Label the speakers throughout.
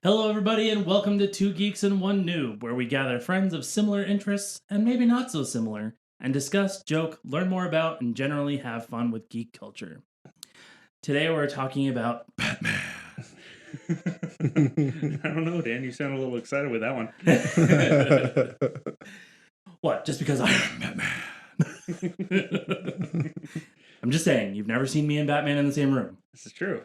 Speaker 1: Hello, everybody, and welcome to Two Geeks and One Noob, where we gather friends of similar interests, and maybe not so similar, and discuss, joke, learn more about, and generally have fun with geek culture. Today we're talking about Batman.
Speaker 2: I don't know, Dan. You sound a little excited with that one.
Speaker 1: What? Just because I am Batman? I'm just saying, you've never seen me and Batman in the same room.
Speaker 2: This is true.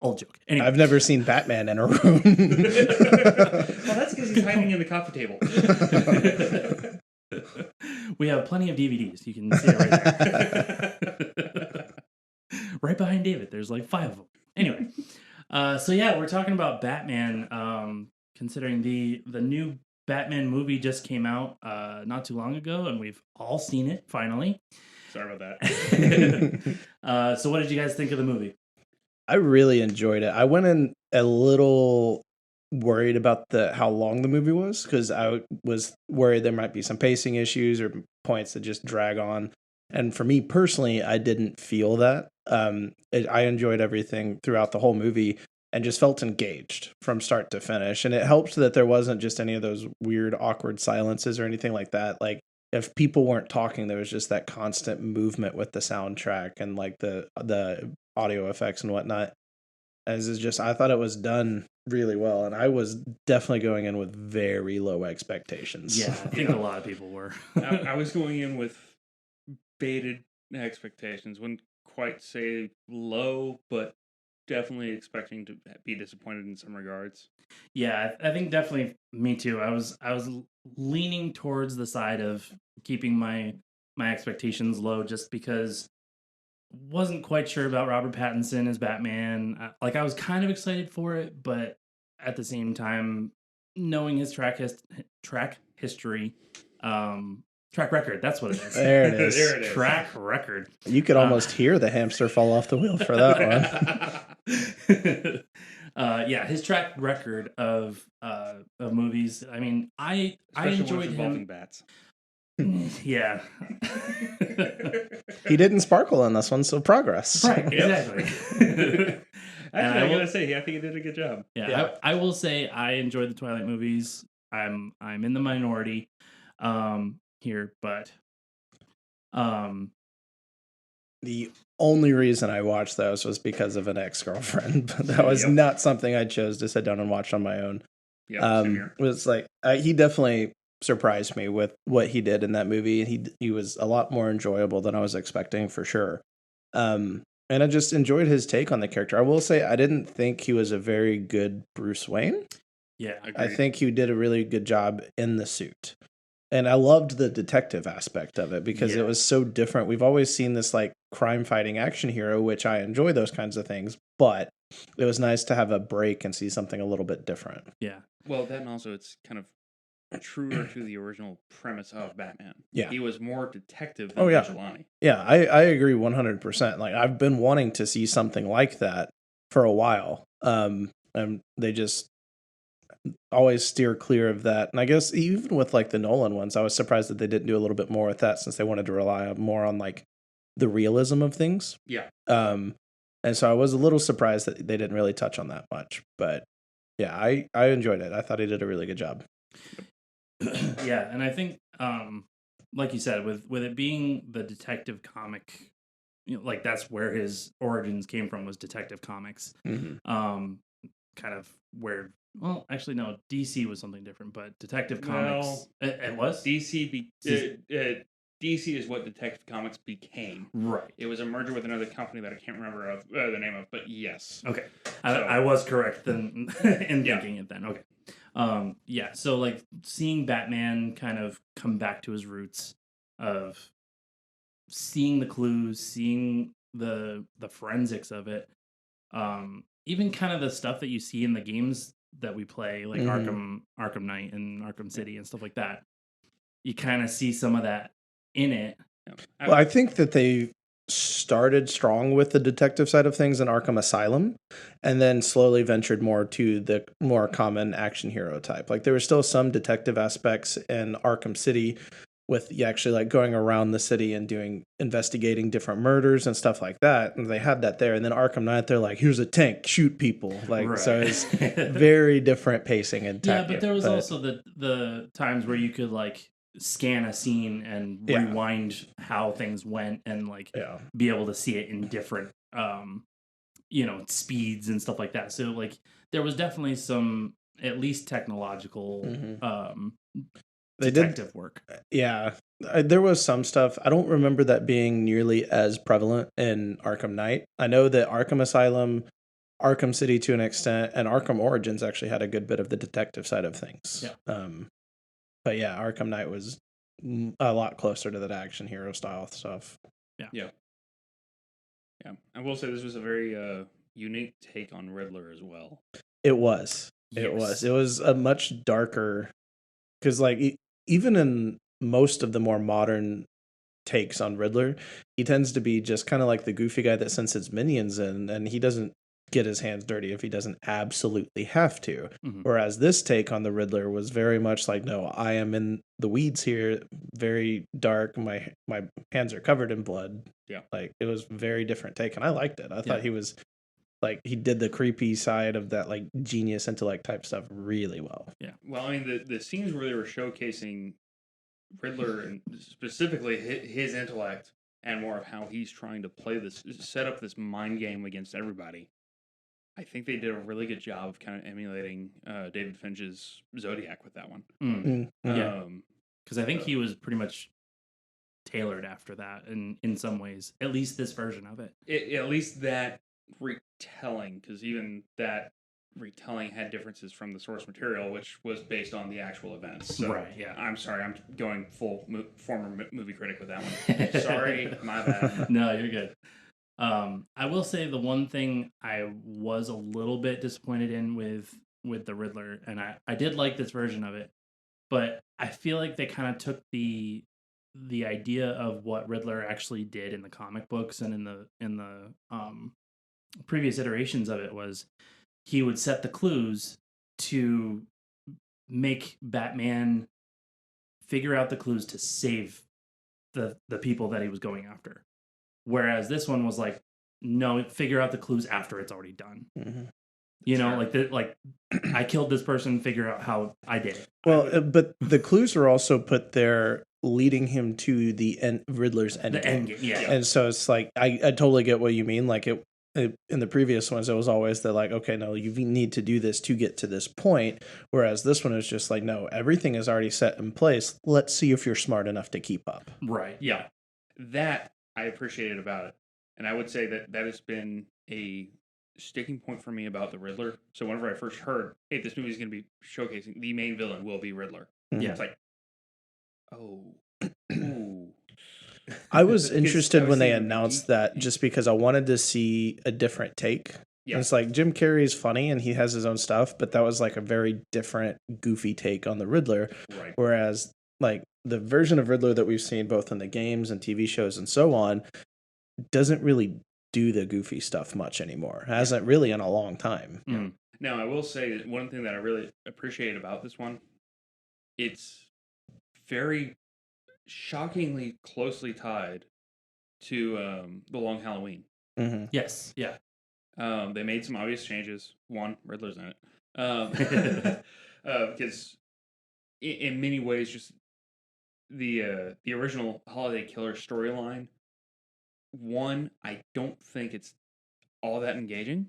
Speaker 1: Old joke. Anyway.
Speaker 3: I've never seen Batman in a room.
Speaker 2: Well, that's because he's hiding in the coffee table.
Speaker 1: We have plenty of DVDs. You can see it right there. Right behind David. There's like 5 of them. Anyway. So yeah, we're talking about Batman, considering the new Batman movie just came out not too long ago, and we've all seen it, finally.
Speaker 2: Sorry about that.
Speaker 1: So what did you guys think of the movie?
Speaker 3: I really enjoyed it. I went in a little worried about how long the movie was, because I was worried there might be some pacing issues or points that just drag on. And for me personally, I didn't feel that. I enjoyed everything throughout the whole movie and just felt engaged from start to finish. And it helped that there wasn't just any of those weird, awkward silences or anything like that. Like, if people weren't talking, there was just that constant movement with the soundtrack and like the audio effects and whatnot. As is just, I thought it was done really well, and I was definitely going in with very low expectations.
Speaker 1: Yeah, I think a lot of people were.
Speaker 2: I was going in with bated expectations. Wouldn't quite say low, but definitely expecting to be disappointed in some regards.
Speaker 1: Yeah, I think definitely me too. I was leaning towards the side of keeping my expectations low, just because wasn't quite sure about Robert Pattinson as Batman. I was kind of excited for it, but at the same time, knowing his track history, track record, that's what it is.
Speaker 3: There it is.
Speaker 2: There it is.
Speaker 1: Track record.
Speaker 3: You could almost hear the hamster fall off the wheel for that
Speaker 1: one. Yeah, his track record of movies. I mean, I enjoyed him.
Speaker 2: Bats.
Speaker 1: Yeah.
Speaker 3: He didn't sparkle in this one, so progress.
Speaker 1: Right, exactly.
Speaker 2: Actually, I gotta say, I think he did a good job.
Speaker 1: Yeah. I will say I enjoyed the Twilight movies. I'm in the minority here, but
Speaker 3: the only reason I watched those was because of an ex-girlfriend, but that was not something I chose to sit down and watch on my own.
Speaker 2: Yeah,
Speaker 3: it was like he definitely surprised me with what he did in that movie, and he was a lot more enjoyable than I was expecting, for sure. And I just enjoyed his take on the character. I will say I didn't think he was a very good Bruce Wayne.
Speaker 1: Yeah,
Speaker 3: agreed. I think he did a really good job in the suit. And I loved the detective aspect of it, because it was so different. We've always seen this like crime-fighting action hero, which I enjoy those kinds of things, but it was nice to have a break and see something a little bit different.
Speaker 2: Yeah. Well, that and also it's kind of truer to the original premise of Batman.
Speaker 3: Yeah.
Speaker 2: He was more detective than vigilante.
Speaker 3: Yeah, I agree 100%. Like, I've been wanting to see something like that for a while. And they just always steer clear of that. And I guess even with like the Nolan ones, I was surprised that they didn't do a little bit more with that, since they wanted to rely more on like the realism of things.
Speaker 2: Yeah.
Speaker 3: And so I was a little surprised that they didn't really touch on that much. But yeah, I enjoyed it. I thought he did a really good job.
Speaker 1: Yeah, and I think, like you said, with it being the detective comic, like that's where his origins came from, was Detective Comics.
Speaker 3: Mm-hmm.
Speaker 1: Kind of where, well, actually no, DC was something different, but Detective Comics, it was
Speaker 2: DC. DC is what Detective Comics became.
Speaker 1: Right.
Speaker 2: It was a merger with another company that I can't remember the name of, but yes.
Speaker 1: Okay, I was correct in thinking it then. Okay. Yeah, so like seeing Batman kind of come back to his roots of seeing the clues, seeing the forensics of it, even kind of the stuff that you see in the games that we play, like Arkham Knight and Arkham City and stuff like that. You kind of see some of that in it.
Speaker 3: Well, I think that they started strong with the detective side of things in Arkham Asylum, and then slowly ventured more to the more common action hero type. Like, there were still some detective aspects in Arkham City, with you actually like going around the city and investigating different murders and stuff like that. And they had that there. And then Arkham Knight, they're like, here's a tank, shoot people. Like, so it's very different pacing and tech.
Speaker 1: Yeah, but there was also the times where you could like scan a scene and rewind how things went and like be able to see it in different speeds and stuff like that. So like there was definitely some at least technological detective work.
Speaker 3: Yeah. There was some stuff. I don't remember that being nearly as prevalent in Arkham Knight. I know that Arkham Asylum, Arkham City to an extent, and Arkham Origins actually had a good bit of the detective side of things.
Speaker 1: Yeah.
Speaker 3: But yeah, Arkham Knight was a lot closer to that action hero style stuff.
Speaker 2: Yeah. I will say this was a very unique take on Riddler as well.
Speaker 3: It was.
Speaker 1: Yes.
Speaker 3: It was. It was a much darker, because like even in most of the more modern takes on Riddler, he tends to be just kind of like the goofy guy that sends his minions in, and he doesn't get his hands dirty if he doesn't absolutely have to.
Speaker 1: Mm-hmm.
Speaker 3: Whereas this take on the Riddler was very much like, no, I am in the weeds here, very dark. My hands are covered in blood.
Speaker 2: Yeah,
Speaker 3: like it was very different take, and I liked it. I thought he was like he did the creepy side of that like genius intellect type stuff really well.
Speaker 2: Yeah. Well, I mean the scenes where they were showcasing Riddler and specifically his intellect and more of how he's trying to set up this mind game against everybody. I think they did a really good job of kind of emulating David Finch's Zodiac with that one.
Speaker 1: Yeah, because I think he was pretty much tailored after that in some ways, at least this version of it.
Speaker 2: At least that retelling, because even that retelling had differences from the source material, which was based on the actual events. So,
Speaker 1: right, yeah.
Speaker 2: I'm sorry, I'm going full former movie critic with that one. Sorry, my bad.
Speaker 1: No, you're good. I will say the one thing I was a little bit disappointed in with the Riddler, and I did like this version of it, but I feel like they kind of took the idea of what Riddler actually did in the comic books and in the previous iterations of it was he would set the clues to make Batman figure out the clues to save the people that he was going after. Whereas this one was like, no, figure out the clues after it's already done.
Speaker 3: Mm-hmm.
Speaker 1: You know, like I killed this person, figure out how I did it.
Speaker 3: Well, but the clues are also put there leading him to the Riddler's end game.
Speaker 1: Yeah.
Speaker 3: And so it's like, I totally get what you mean. Like it in the previous ones, it was always the like, okay, no, you need to do this to get to this point. Whereas this one is just like, no, everything is already set in place. Let's see if you're smart enough to keep up.
Speaker 1: Right.
Speaker 2: Yeah. That I appreciated about it. And I would say that has been a sticking point for me about the Riddler. So whenever I first heard, hey, this movie is going to be showcasing the main villain will be Riddler.
Speaker 3: Mm-hmm.
Speaker 2: Yeah. It's like, ooh.
Speaker 3: I was interested when they announced that just because I wanted to see a different take. Yeah. And it's like Jim Carrey is funny and he has his own stuff, but that was like a very different, goofy take on the Riddler.
Speaker 2: Right.
Speaker 3: Whereas like the version of Riddler that we've seen both in the games and TV shows and so on doesn't really do the goofy stuff much anymore. Hasn't really in a long time.
Speaker 2: Mm. Now, I will say that one thing that I really appreciate about this one, it's very shockingly closely tied to The Long Halloween.
Speaker 3: Mm-hmm.
Speaker 1: Yes, yeah.
Speaker 2: They made some obvious changes. One, Riddler's in it. Because in many ways, just the original Holiday Killer storyline, one, I don't think it's all that engaging.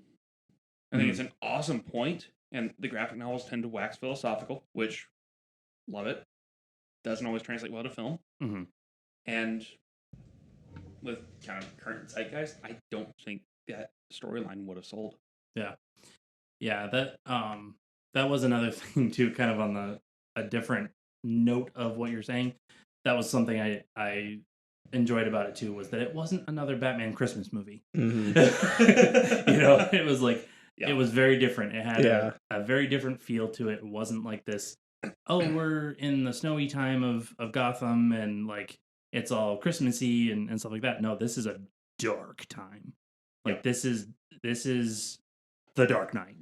Speaker 2: I think it's an awesome point, and the graphic novels tend to wax philosophical, which, love it. Doesn't always translate well to film.
Speaker 1: Mm-hmm.
Speaker 2: And with kind of current zeitgeist, I don't think that storyline would have sold.
Speaker 1: Yeah. Yeah, that was another thing too, kind of on a different note of what you're saying. That was something I enjoyed about it too, was that it wasn't another Batman Christmas movie.
Speaker 3: Mm-hmm.
Speaker 1: You know, it was like it was very different. It had a very different feel to it. It wasn't like this, oh, we're in the snowy time of Gotham and like it's all Christmassy and stuff like that. No, this is a dark time. Like this is the Dark Knight.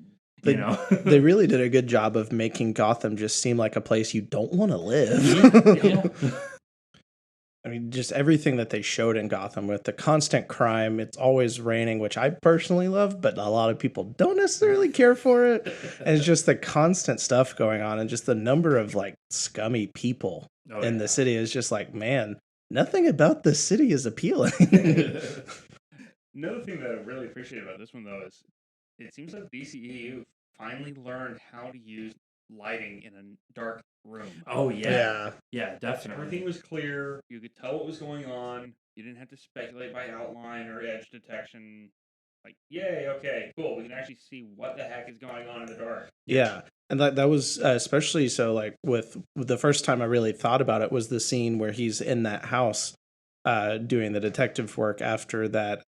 Speaker 1: You know?
Speaker 3: They really did a good job of making Gotham just seem like a place you don't want to live.
Speaker 1: Yeah.
Speaker 3: I mean, just everything that they showed in Gotham with the constant crime. It's always raining, which I personally love, but a lot of people don't necessarily care for it. And it's just the constant stuff going on, and just the number of like scummy people in the city is just like, man, nothing about the city is appealing.
Speaker 2: Another thing that I really appreciate about this one, though, is it seems like DCEU finally learned how to use lighting in a dark room.
Speaker 1: Oh, yeah. Yeah, definitely.
Speaker 2: Everything was clear. You could tell what was going on. You didn't have to speculate by outline or edge detection. Like, yay, okay, cool. We can actually see what the heck is going on in the dark.
Speaker 3: Yeah. And that was especially so, like, with the first time I really thought about it was the scene where he's in that house doing the detective work after that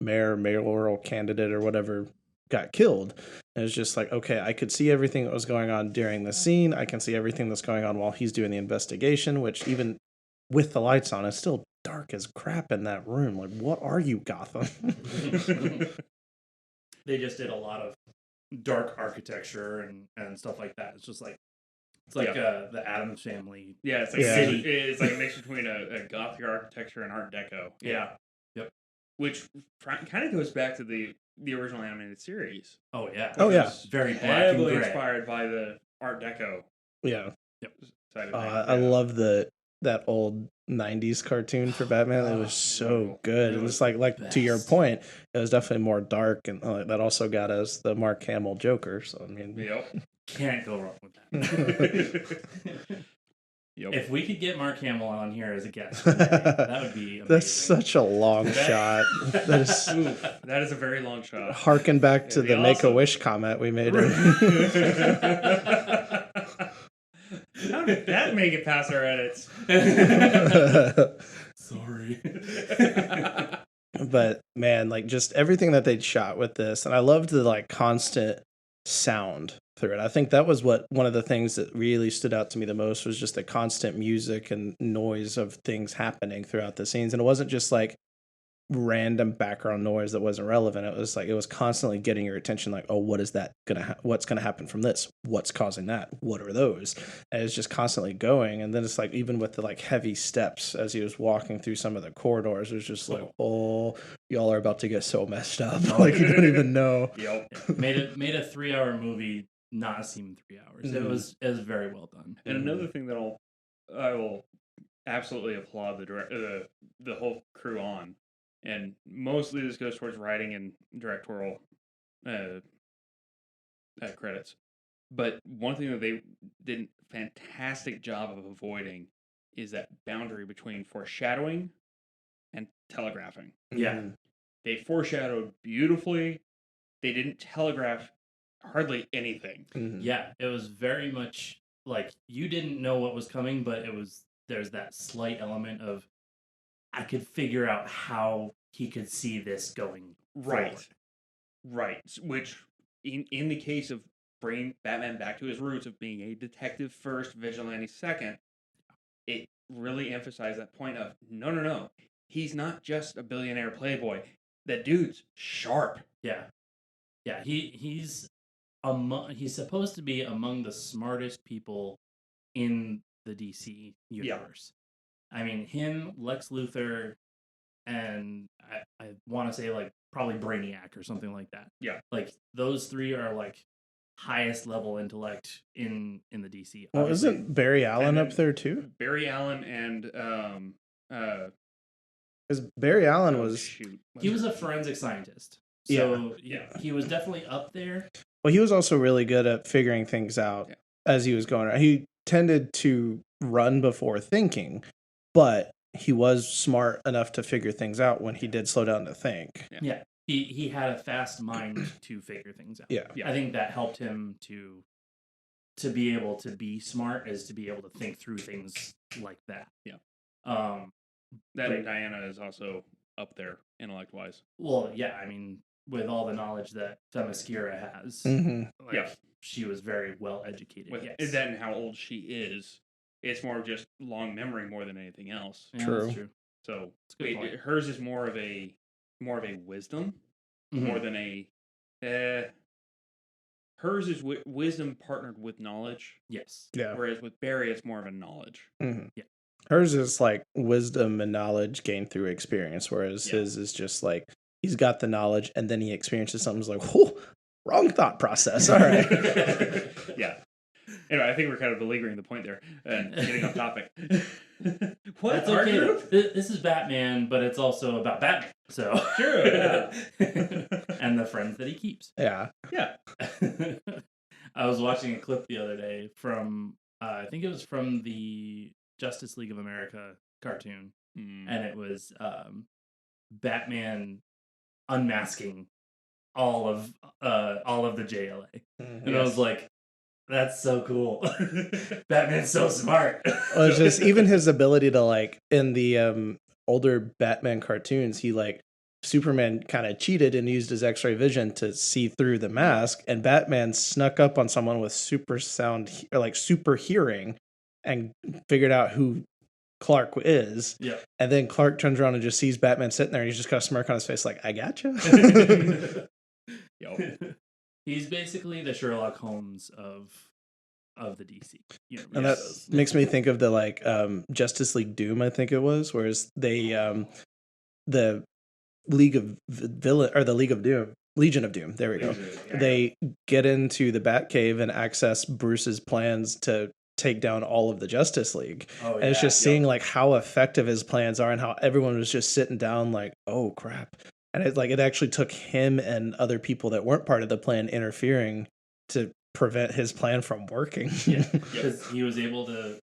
Speaker 3: mayoral candidate or whatever got killed. And it was just like, okay, I could see everything that was going on during the scene. I can see everything that's going on while he's doing the investigation, which even with the lights on, is still dark as crap in that room. Like, what are you, Gotham?
Speaker 1: They just did a lot of dark architecture and stuff like that. It's just like the Addams Family.
Speaker 2: Yeah, it's like
Speaker 1: city.
Speaker 2: It's like a mix between a Gothic architecture and Art Deco.
Speaker 1: Yeah. Yep.
Speaker 2: Which kind of goes back to the original animated series.
Speaker 1: Oh yeah.
Speaker 3: Oh yeah.
Speaker 1: Very black and
Speaker 2: Heavily
Speaker 1: gray.
Speaker 2: inspired by the Art Deco.
Speaker 3: Yeah.
Speaker 1: Yep.
Speaker 2: Side of
Speaker 3: I love that old 90s cartoon for Batman. It was so good. It was like to your point, it was definitely more dark, and that also got us the Mark Hamill Joker. So I mean,
Speaker 2: Yep.
Speaker 1: Can't go wrong with that.
Speaker 2: Yep.
Speaker 1: If we could get Mark Hamill on here as a guest, that would be amazing.
Speaker 3: That's such a long shot.
Speaker 2: That is a very long shot.
Speaker 3: Harken back to the Make-A-Wish comment we made.
Speaker 2: How did that make it past our edits?
Speaker 1: Sorry.
Speaker 3: But man, like just everything that they'd shot with this, and I loved the like constant sound through it. I think that was one of the things that really stood out to me the most was just the constant music and noise of things happening throughout the scenes. And it wasn't just like random background noise that wasn't relevant. It was like it was constantly getting your attention, like, oh, what is that what's gonna happen from this? What's causing that? What are those? And it's just constantly going. And then it's like even with the like heavy steps as he was walking through some of the corridors, it was just like, oh, y'all are about to get so messed up. Like you don't even know.
Speaker 2: Yep.
Speaker 1: Made a 3-hour movie not seem 3 hours. It was very well done.
Speaker 2: And another thing that I will absolutely applaud the whole crew on, and mostly this goes towards writing and directorial credits. But one thing that they did a fantastic job of avoiding is that boundary between foreshadowing and telegraphing.
Speaker 1: Yeah.
Speaker 2: They foreshadowed beautifully. They didn't telegraph hardly anything.
Speaker 1: Yeah, it was very much like you didn't know what was coming, but there's that slight element of I could figure out how he could see this going forward.
Speaker 2: Right. Which in the case of bringing Batman back to his roots of being a detective first, vigilante second, it really emphasized that point of no. He's not just a billionaire playboy. That dude's sharp.
Speaker 1: Yeah. He's supposed to be among the smartest people in the DC universe. Yeah. I mean, him, Lex Luthor, and I want to say like probably Brainiac or something like that.
Speaker 2: Yeah.
Speaker 1: Like those three are like highest level intellect in the DC.
Speaker 3: Well,
Speaker 1: obviously.
Speaker 3: isn't Barry Allen up there too?
Speaker 2: Barry Allen and
Speaker 3: because Barry Allen was
Speaker 1: he was a forensic scientist. So he was definitely up there.
Speaker 3: Well, he was also really good at figuring things out as he was going around. He tended to run before thinking, but he was smart enough to figure things out when he did slow down to think.
Speaker 1: Yeah. He had a fast mind to figure things out.
Speaker 3: Yeah.
Speaker 1: I think that helped him to be able to be smart, is to be able to think through things like that.
Speaker 2: Yeah. That Diana is also up there intellect-wise.
Speaker 1: Well, yeah, I mean, with all the knowledge that Themyscira has, she was very well educated.
Speaker 2: With that and how old she is, it's more of just long memory more than anything else.
Speaker 1: Yeah, that's true.
Speaker 2: So hers is more of a wisdom, more than a. Hers is wisdom partnered with knowledge.
Speaker 1: Yes.
Speaker 3: Yeah.
Speaker 2: Whereas with Barry, it's more of a knowledge.
Speaker 3: Mm-hmm.
Speaker 1: Yeah.
Speaker 3: Hers is like wisdom and knowledge gained through experience, whereas his is just like he's got the knowledge and then he experiences something's like, whoa, wrong thought process. All right.
Speaker 2: Yeah. Anyway, I think we're kind of beleaguering the point there and getting off topic.
Speaker 1: What? That's okay. This is Batman, but it's also about Batman. So
Speaker 2: true. Yeah.
Speaker 1: And the friends that he keeps.
Speaker 3: Yeah.
Speaker 2: Yeah.
Speaker 1: I was watching a clip the other day from I think it was from the Justice League of America cartoon, and it was Batman unmasking all of the JLA, and I was like, "That's so cool! Batman's so smart."
Speaker 3: Well, it's just even his ability to like in the older Batman cartoons, he like Superman kind of cheated and used his X-ray vision to see through the mask, and Batman snuck up on someone with super sound or like super hearing and figured out who Clark is.
Speaker 1: Yeah.
Speaker 3: And then Clark turns around and just sees Batman sitting there and he's just got a smirk on his face like, I gotcha.
Speaker 1: He's basically the Sherlock Holmes of the DC universe.
Speaker 3: And that makes me think of the like Justice League Doom, I think it was, whereas they the League of Villain or the Legion of Doom. There we go. They get into the Batcave and access Bruce's plans to take down all of the Justice League. And it's just seeing like how effective his plans are and how everyone was just sitting down like, oh crap. And it actually took him and other people that weren't part of the plan interfering to prevent his plan from working.
Speaker 1: Because he was able to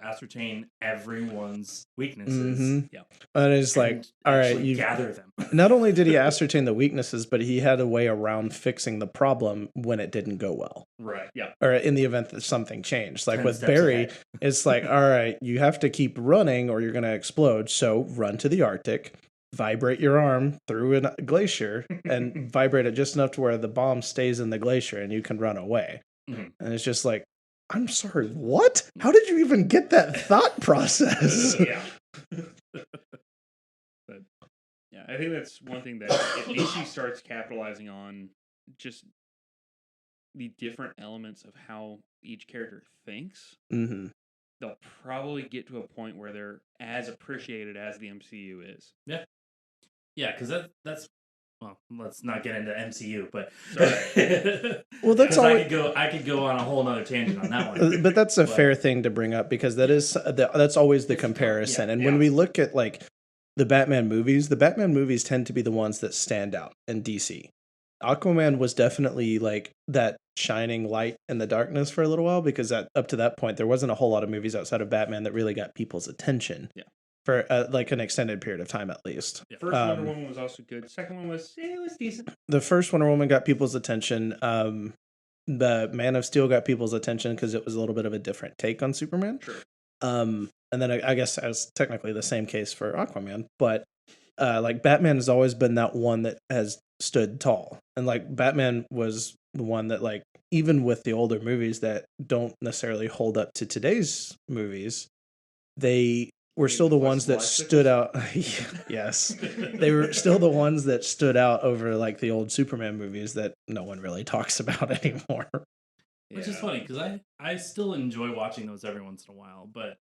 Speaker 1: ascertain everyone's weaknesses.
Speaker 3: Mm-hmm. Yeah. And it's like, all right, you
Speaker 1: gather them.
Speaker 3: Not only did he ascertain the weaknesses, but he had a way around fixing the problem when it didn't go well.
Speaker 1: Right. Yeah.
Speaker 3: Or in the event that something changed. Like with Barry, it's like, all right, you have to keep running or you're going to explode. So run to the Arctic, vibrate your arm through a glacier and vibrate it just enough to where the bomb stays in the glacier and you can run away. Mm-hmm. And it's just like, I'm sorry, what? How did you even get that thought process?
Speaker 2: Yeah. But yeah, I think that's one thing that if DC starts capitalizing on just the different elements of how each character thinks, they'll probably get to a point where they're as appreciated as the MCU is.
Speaker 1: Yeah. Yeah, because that's well, let's not get into MCU, but
Speaker 3: well, that's all.
Speaker 1: I could go on a whole nother tangent on that one.
Speaker 3: But that's a fair thing to bring up because that's always the comparison. And when we look at like the Batman movies tend to be the ones that stand out in DC. Aquaman was definitely like that shining light in the darkness for a little while because up to that point there wasn't a whole lot of movies outside of Batman that really got people's attention. Yeah. For like an extended period of time, at least.
Speaker 2: Yeah. First Wonder Woman was also good. Second one was decent.
Speaker 3: The first Wonder Woman got people's attention. The Man of Steel got people's attention because it was a little bit of a different take on Superman.
Speaker 2: Sure.
Speaker 3: And then I guess as technically the same case for Aquaman, but like Batman has always been that one that has stood tall, and like Batman was the one that like even with the older movies that don't necessarily hold up to today's movies, they were still the ones that stood out. Yes. They were still the ones that stood out over like the old Superman movies that no one really talks about anymore.
Speaker 1: Which is funny because I still enjoy watching those every once in a while, but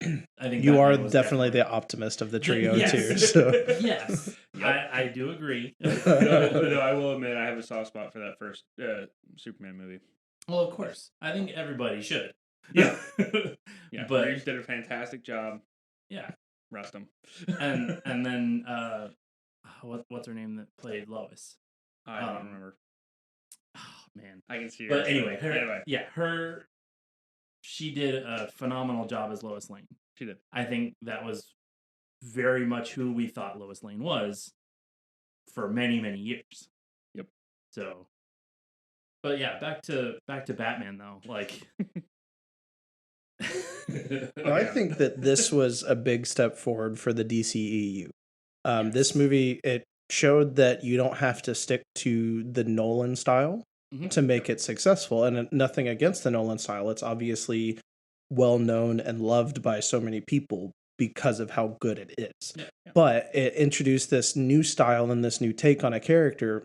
Speaker 1: I think
Speaker 3: you are definitely the optimist of the trio too. So.
Speaker 1: Yes. Yep. I do agree.
Speaker 2: No, I will admit I have a soft spot for that first Superman movie.
Speaker 1: Well, of course. I think everybody should.
Speaker 2: Yeah. Yeah. But Reeves did a fantastic job.
Speaker 1: Yeah,
Speaker 2: rest him.
Speaker 1: and then what's her name that played Lois?
Speaker 2: I don't remember.
Speaker 1: Oh man,
Speaker 2: I can see her.
Speaker 1: But anyway, she did a phenomenal job as Lois Lane.
Speaker 2: She did.
Speaker 1: I think that was very much who we thought Lois Lane was for many years.
Speaker 2: Yep.
Speaker 1: So, but yeah, back to Batman though, like.
Speaker 3: Well, I think that this was a big step forward for the DCEU. This movie, it showed that you don't have to stick to the Nolan style to make it successful. And nothing against the Nolan style. It's obviously well known and loved by so many people because of how good it is. Yeah. But it introduced this new style and this new take on a character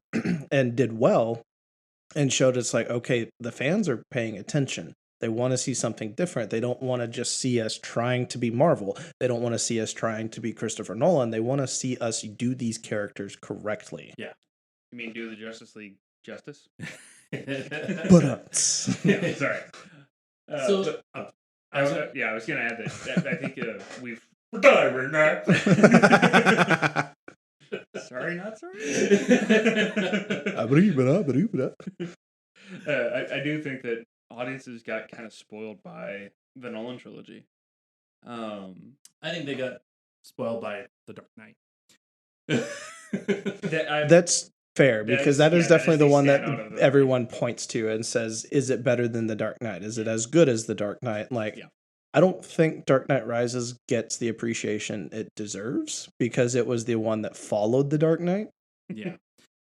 Speaker 3: and did well and showed us like, okay, the fans are paying attention. They want to see something different. They don't want to just see us trying to be Marvel. They don't want to see us trying to be Christopher Nolan. They want to see us do these characters correctly.
Speaker 1: Yeah.
Speaker 2: You mean do the Justice League justice?
Speaker 3: But
Speaker 2: Yeah, sorry.
Speaker 1: I was
Speaker 2: I was going to add that I think we've...
Speaker 1: We're dying right now.
Speaker 2: Sorry, not sorry. I do think that audiences got kind of spoiled by the Nolan trilogy.
Speaker 1: I think they got spoiled by The Dark Knight.
Speaker 3: That's fair, because that is definitely the one that
Speaker 2: standout
Speaker 3: everyone points to and says, is it better than The Dark Knight? Is it as good as The Dark Knight? Like,
Speaker 2: Yeah.
Speaker 3: I don't think Dark Knight Rises gets the appreciation it deserves because it was the one that followed The Dark Knight.
Speaker 1: Yeah.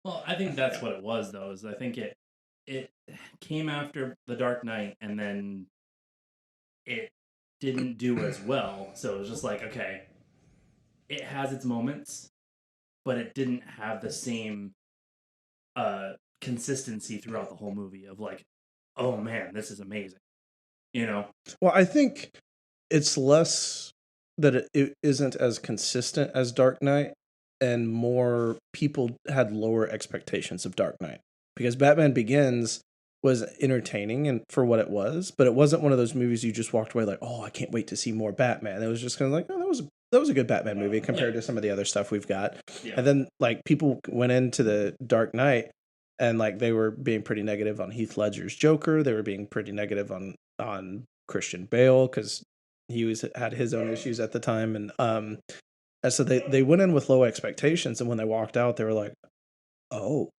Speaker 1: Well, I think that's what it was, though, is I think it came after The Dark Knight, and then it didn't do as well. So it was just like, okay, it has its moments, but it didn't have the same consistency throughout the whole movie of like, oh man, this is amazing. You know?
Speaker 3: Well, I think it's less that it isn't as consistent as Dark Knight, and more people had lower expectations of Dark Knight. Because Batman Begins was entertaining and for what it was, but it wasn't one of those movies you just walked away like, oh, I can't wait to see more Batman. It was just kind of like, oh, that was a good Batman movie compared to some of the other stuff we've got.
Speaker 2: Yeah.
Speaker 3: And then like people went into the Dark Knight and like they were being pretty negative on Heath Ledger's Joker. They were being pretty negative on Christian Bale because he had his own issues at the time, and so they went in with low expectations, and when they walked out, they were like, "Oh,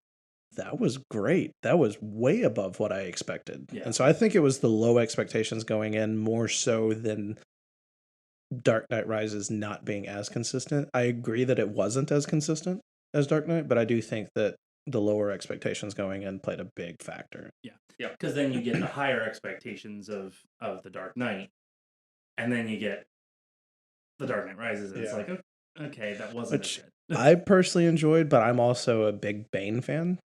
Speaker 3: that was great. That was way above what I expected."
Speaker 1: Yeah.
Speaker 3: And so I think it was the low expectations going in more so than Dark Knight Rises not being as consistent. I agree that it wasn't as consistent as Dark Knight, but I do think that the lower expectations going in played a big factor.
Speaker 1: Yeah. Because then you get the higher expectations of The Dark Knight, and then you get The Dark Knight Rises, and it's like, okay, that wasn't as good.
Speaker 3: I personally enjoyed, but I'm also a big Bane fan.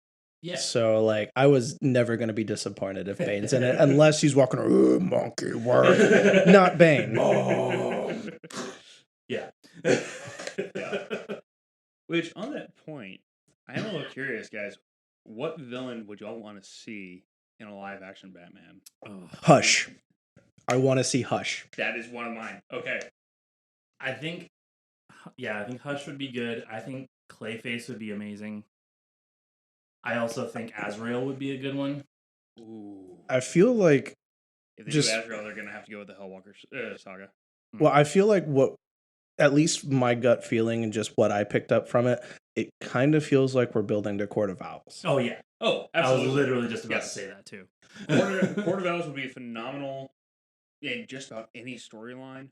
Speaker 1: Yeah.
Speaker 3: So, like, I was never going to be disappointed if Bane's in it, unless he's walking around, monkey work. Not Bane. Oh.
Speaker 1: Yeah.
Speaker 2: Which, on that point, I am a little curious, guys. What villain would y'all want to see in a live-action Batman?
Speaker 3: Hush. I want to see Hush.
Speaker 2: That is one of mine. Okay.
Speaker 1: I think Hush would be good. I think Clayface would be amazing. I also think Azrael would be a good one.
Speaker 2: Ooh.
Speaker 3: I feel like
Speaker 2: if they do Azrael, they're going to have to go with the Hellwalker saga.
Speaker 3: Well, I feel like at least my gut feeling and just what I picked up from it, it kind of feels like we're building to Court of Owls.
Speaker 1: Oh, yeah.
Speaker 2: Oh, absolutely.
Speaker 1: I was literally just about to say that, too.
Speaker 2: Court of Owls would be phenomenal in just about any storyline.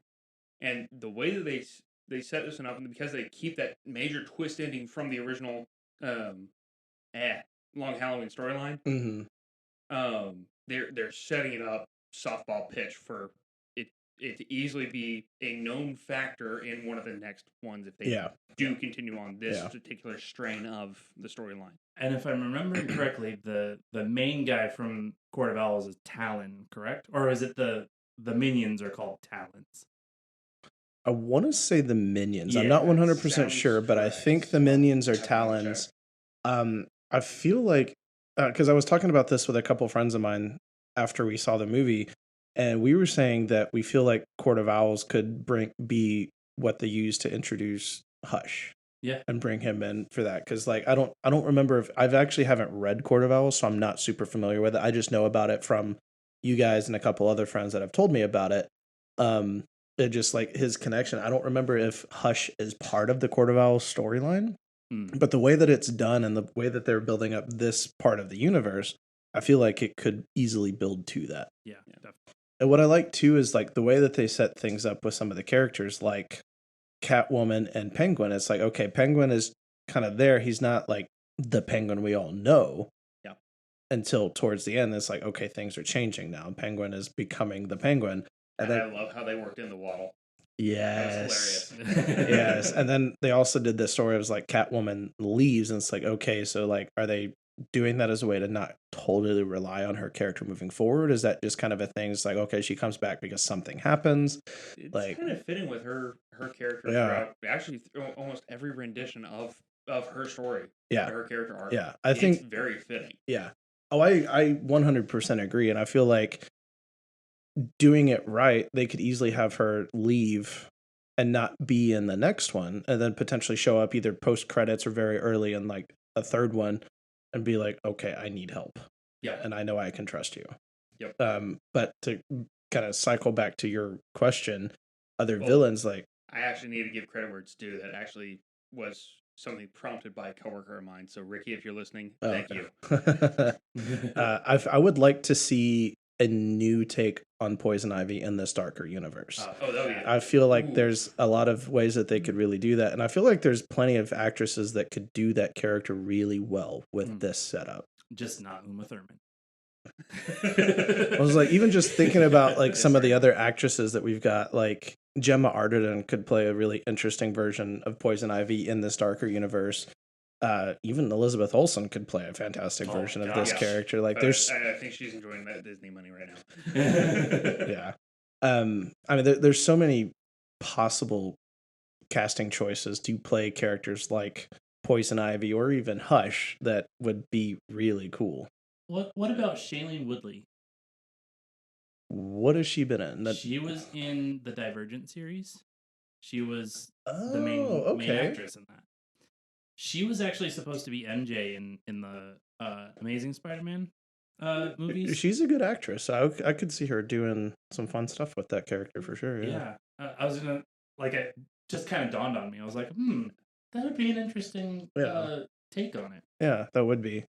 Speaker 2: And the way that they set this one up, and because they keep that major twist ending from the original Long Halloween storyline, they're setting it up softball pitch for it to easily be a known factor in one of the next ones if they do continue on this particular strain of the storyline.
Speaker 1: And if I'm remembering correctly, the main guy from Court of Owls is Talon, correct? Or is it the minions are called Talons?
Speaker 3: I want to say the minions. I'm not 100% sure, but I think the minions are Talons. I feel like, because I was talking about this with a couple friends of mine after we saw the movie, and we were saying that we feel like Court of Owls could be what they use to introduce Hush.
Speaker 1: Yeah.
Speaker 3: And bring him in for that. Because like I don't remember if I've actually haven't read Court of Owls, so I'm not super familiar with it. I just know about it from you guys and a couple other friends that have told me about it. It just like his connection. I don't remember if Hush is part of the Court of Owls storyline. But the way that it's done and the way that they're building up this part of the universe, I feel like it could easily build to that.
Speaker 1: Yeah, definitely.
Speaker 3: And what I like too is like the way that they set things up with some of the characters, like Catwoman and Penguin. It's like, okay, Penguin is kind of there. He's not like the Penguin we all know.
Speaker 2: Yeah.
Speaker 3: Until towards the end, it's like, okay, things are changing now. Penguin is becoming the Penguin.
Speaker 2: And I love how they worked in the waddle.
Speaker 3: Yes.
Speaker 2: That was hilarious.
Speaker 3: Yes. And then they also did this story. It was like Catwoman leaves, and it's like, okay, so like, are they doing that as a way to not totally rely on her character moving forward? Is that just kind of a thing? It's like, okay, she comes back because something happens.
Speaker 2: It's
Speaker 3: Like,
Speaker 2: kind of fitting with her character
Speaker 3: yeah,
Speaker 2: throughout actually almost every rendition of her story.
Speaker 3: yeah,
Speaker 2: Her character arc.
Speaker 3: yeah. I
Speaker 2: It's
Speaker 3: think,
Speaker 2: very fitting.
Speaker 3: yeah. Oh, I 100% agree, and I feel like doing it right, they could easily have her leave and not be in the next one, and then potentially show up either post credits or very early in like a third one, and be like, okay, I need help.
Speaker 2: Yeah.
Speaker 3: And I know I can trust you.
Speaker 2: Yep.
Speaker 3: But to kind of cycle back to your question, other villains, like,
Speaker 2: I actually need to give credit where it's due. That actually was something prompted by a coworker of mine. So Ricky, if you're listening, thank you.
Speaker 3: I would like to see a new take on Poison Ivy in this darker universe. I feel like there's a lot of ways that they could really do that, and I feel like there's plenty of actresses that could do that character really well with this setup.
Speaker 1: Just not Uma Thurman.
Speaker 3: I was like, even just thinking about like some of the other actresses that we've got, like Gemma Arterton could play a really interesting version of Poison Ivy in this darker universe. Even Elizabeth Olsen could play a fantastic version of this character. Like, there's,
Speaker 2: I think she's enjoying that Disney money right now.
Speaker 3: yeah. I mean, there's so many possible casting choices to play characters like Poison Ivy or even Hush that would be really cool.
Speaker 1: What about Shailene Woodley?
Speaker 3: What has she been in?
Speaker 1: She was in the Divergent series. She was
Speaker 3: the
Speaker 1: the main actress in that. She was actually supposed to be MJ in the Amazing Spider-Man movies.
Speaker 3: She's a good actress. I could see her doing some fun stuff with that character for sure. Yeah.
Speaker 1: I was gonna it just kind of dawned on me. I was like, that would be an interesting take on it.
Speaker 3: Yeah, that would be.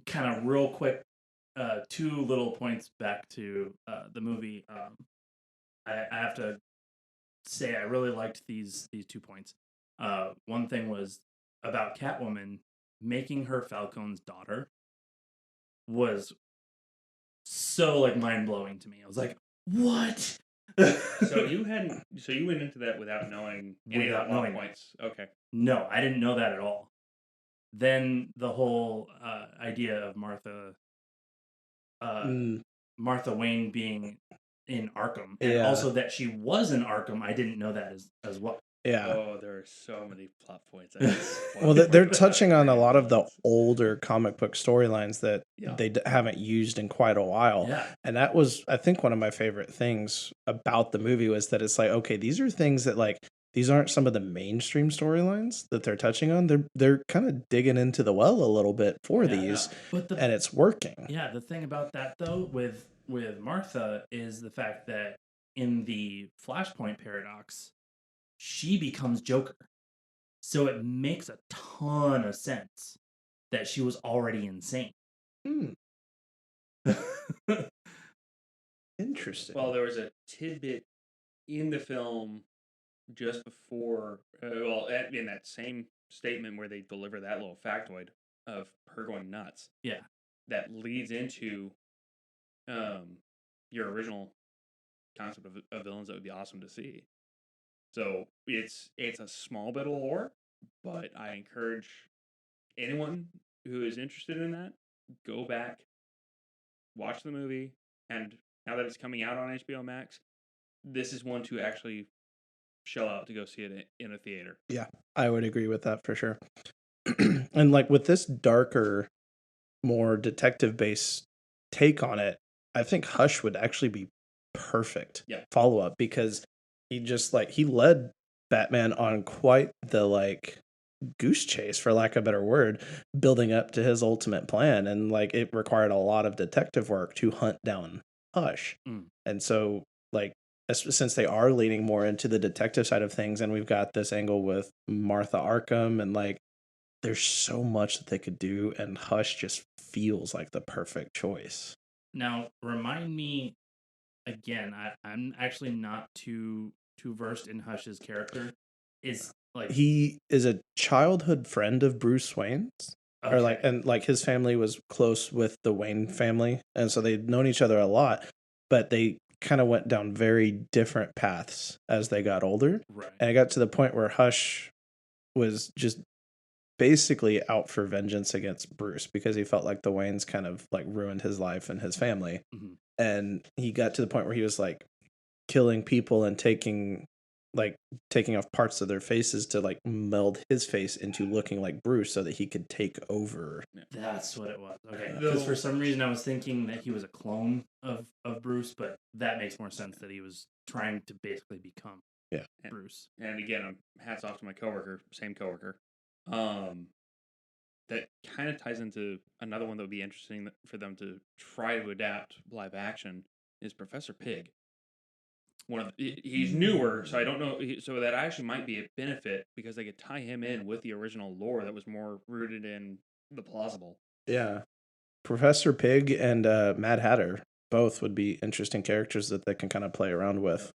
Speaker 1: Kind of real quick, two little points back to the movie. I have to say I really liked these 2 points. One thing was about Catwoman making her Falcon's daughter was so like mind blowing to me. I was like, what?
Speaker 2: So you went into that without knowing any of the points. Okay.
Speaker 1: No, I didn't know that at all. Then the whole idea of Martha Wayne being in Arkham, and also that she was in Arkham, I didn't know that as well.
Speaker 3: Yeah.
Speaker 2: Oh, there are so many plot points.
Speaker 3: Well, they're touching on a lot of the older comic book storylines that they haven't used in quite a while.
Speaker 1: Yeah.
Speaker 3: And that was, I think, one of my favorite things about the movie was that it's like, okay, these are things that like, these aren't some of the mainstream storylines that they're touching on. They're kind of digging into the well a little bit for these, and it's working.
Speaker 1: Yeah, the thing about that though with Martha is the fact that in the Flashpoint paradox, she becomes Joker. So it makes a ton of sense that she was already insane.
Speaker 3: Interesting.
Speaker 2: Well, there was a tidbit in the film just before, in that same statement where they deliver that little factoid of her going nuts.
Speaker 1: Yeah.
Speaker 2: That leads into your original concept of villains that would be awesome to see. So it's a small bit of lore, but I encourage anyone who is interested in that, go back, watch the movie, and now that it's coming out on HBO Max, this is one to actually shell out to go see it in a theater.
Speaker 3: Yeah, I would agree with that for sure. And like with this darker, more detective-based take on it, I think Hush would actually be perfect follow-up because he led Batman on quite the like goose chase, for lack of a better word, building up to his ultimate plan, and like it required a lot of detective work to hunt down Hush. And so like since they are leaning more into the detective side of things, and we've got this angle with Martha Arkham, and like there's so much that they could do, and Hush just feels like the perfect choice.
Speaker 1: Now remind me again, I'm actually not too versed in Hush's character. Is like
Speaker 3: he is a childhood friend of Bruce Wayne's, or like his family was close with the Wayne family, and so they'd known each other a lot, but they kind of went down very different paths as they got older.
Speaker 1: Right.
Speaker 3: And it got to the point where Hush was just basically out for vengeance against Bruce because he felt like the Waynes kind of like ruined his life and his family.
Speaker 1: Mhm.
Speaker 3: And he got to the point where he was like killing people and taking off parts of their faces to like meld his face into looking like Bruce so that he could take over.
Speaker 1: That's what it was. Okay. Because for some reason I was thinking that he was a clone of Bruce, but that makes more sense that he was trying to basically become Bruce.
Speaker 2: And again, hats off to my same coworker. That kind of ties into another one that would be interesting for them to try to adapt live action is Professor Pig. He's newer, so I don't know. So that actually might be a benefit because they could tie him in with the original lore that was more rooted in the plausible.
Speaker 3: Yeah, Professor Pig and Mad Hatter both would be interesting characters that they can kind of play around with,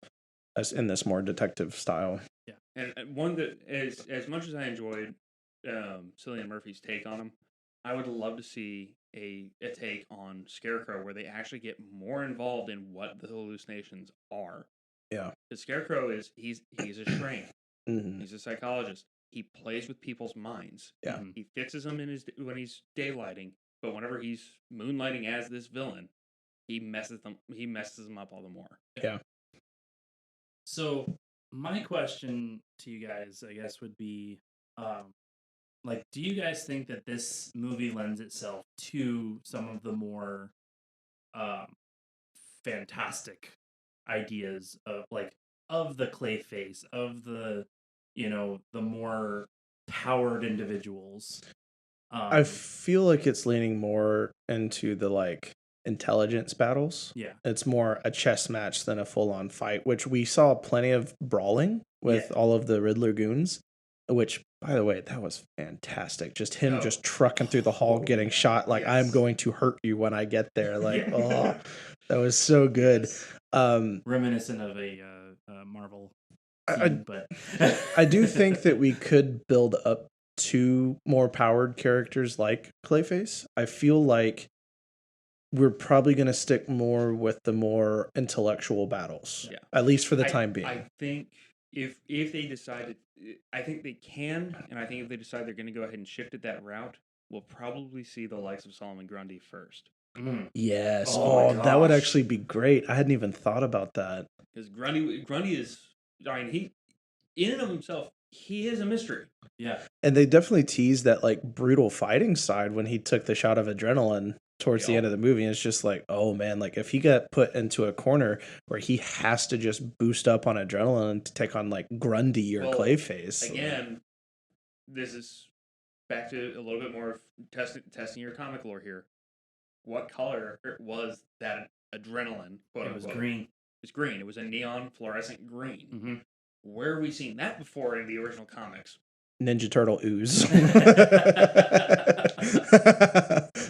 Speaker 3: as in this more detective style.
Speaker 2: Yeah, and one that is as much as I enjoyed Cillian Murphy's take on him, I would love to see a take on Scarecrow where they actually get more involved in what the hallucinations are.
Speaker 3: Yeah.
Speaker 2: The Scarecrow he's a shrink.
Speaker 3: Mm-hmm.
Speaker 2: He's a psychologist. He plays with people's minds.
Speaker 3: Yeah.
Speaker 2: He fixes them when he's daylighting, but whenever he's moonlighting as this villain, he messes them up all the more.
Speaker 3: Yeah.
Speaker 1: So my question to you guys, I guess, would be, do you guys think that this movie lends itself to some of the more fantastic ideas of the Clayface, of the the more powered individuals?
Speaker 3: I feel like it's leaning more into the like intelligence battles.
Speaker 1: Yeah.
Speaker 3: It's more a chess match than a full on fight, which we saw plenty of brawling with all of the Riddler goons, which by the way, that was fantastic. Just him just trucking through the hall, getting shot like I'm going to hurt you when I get there. Like, that was so good. Yes.
Speaker 1: Reminiscent of a Marvel but
Speaker 3: I do think that we could build up to more powered characters like Clayface. I feel like we're probably going to stick more with the more intellectual battles, at least for the time being.
Speaker 2: I think if they decided, I think they can, and I think if they decide they're going to go ahead and shift it that route, we'll probably see the likes of Solomon Grundy first.
Speaker 3: Yes. That would actually be great. I hadn't even thought about that.
Speaker 2: Because Grundy is, I mean, he, in and of himself, he is a mystery.
Speaker 1: Yeah.
Speaker 3: And they definitely teased that like brutal fighting side when he took the shot of adrenaline towards the end of the movie. And it's just like, oh man, like if he got put into a corner where he has to just boost up on adrenaline to take on like Grundy or Clayface.
Speaker 2: Again, this is back to a little bit more of testing your comic lore here. What color was that adrenaline?
Speaker 1: It was green.
Speaker 2: It was green. It was a neon fluorescent green.
Speaker 1: Mm-hmm.
Speaker 2: Where have we seen that before in the original comics?
Speaker 3: Ninja Turtle ooze.